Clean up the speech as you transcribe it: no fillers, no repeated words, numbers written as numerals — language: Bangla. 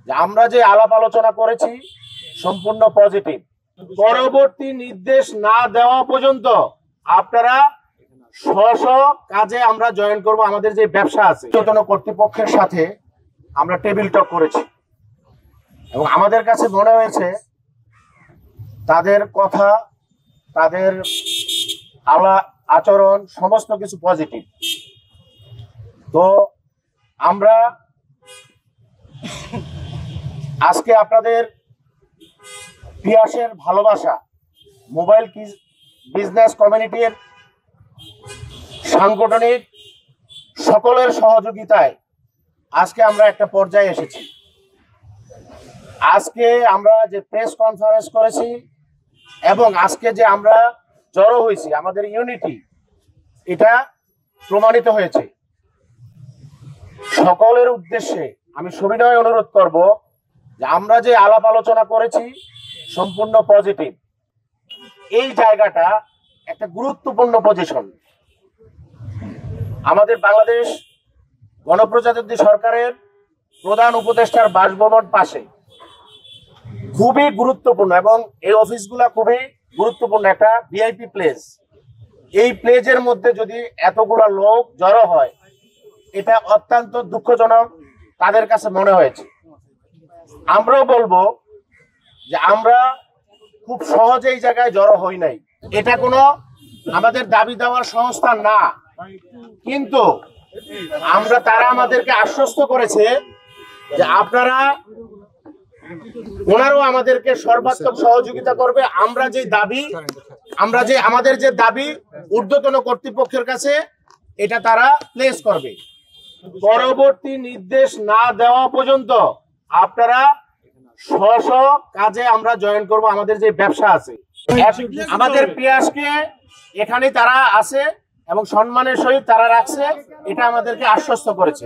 যে আমরা যে আলাপ আলোচনা করেছি সম্পূর্ণ পজিটিভ। পরবর্তী নির্দেশ না দেওয়া পর্যন্ত আপনারা স্ব কাজে আমরা জয়েন করব। আমাদের যে ব্যবসা আছে ঊর্ধ্বতন কর্তৃপক্ষের সাথে আমরা টেবিল টক করেছি এবং আমাদের কাছে মনে হয়েছে তাদের কথা, তাদের আচরণ সমস্ত কিছু পজিটিভ। তো আমরা আজকে আপনাদের পিয়াসের ভালোবাসা, মোবাইল বিজনেস কমিউনিটির সাংগঠনিক সকলের সহযোগিতায় আজকে আমরা একটা পর্যায়ে এসেছি। আজকে আমরা যে প্রেস কনফারেন্স করেছি এবং আজকে যে আমরা জড়ো হয়েছি, আমাদের ইউনিটি এটা প্রমাণিত হয়েছে। সকলের উদ্দেশ্যে আমি সবিনয় অনুরোধ করব যে আমরা যে আলাপ আলোচনা করেছি সম্পূর্ণ পজিটিভ। এই জায়গাটা একটা গুরুত্বপূর্ণ পজিশন। আমাদের বাংলাদেশ গণপ্রজাতন্ত্রী সরকারের প্রধান উপদেষ্টার বাসভবন পাশে, খুবই গুরুত্বপূর্ণ এবং এই অফিসগুলা খুবই গুরুত্বপূর্ণ একটা ভিআইপি প্লেস। এই প্লেসের মধ্যে যদি এতগুলো লোক জড়ো হয়, এটা অত্যন্ত দুঃখজনক তাদের কাছে মনে হয়েছে। আমরাও বলবো যে আমরা খুব সহজে এই জায়গায় জড়ো হই নাই। এটা কোনো আমাদের দাবি দেওয়ার সংস্থা না, কিন্তু তারা আমাদেরকে আশ্বস্ত করেছে যে ওনারাও আমাদেরকে সর্বাত্মক সহযোগিতা করবে। আমাদের যে দাবি ঊর্ধ্বতন কর্তৃপক্ষের কাছে এটা তারা প্লেস করবে। পরবর্তী নির্দেশ না দেওয়া পর্যন্ত আপনারা স্ব কাজে আমরা জয়েন করব। আমাদের যে ব্যবসা আছে, আমাদের পিয়াসকে এখানে তারা আছে এবং সম্মানের সহিত তারা রাখছে, এটা আমাদেরকে আশ্বস্ত করেছে।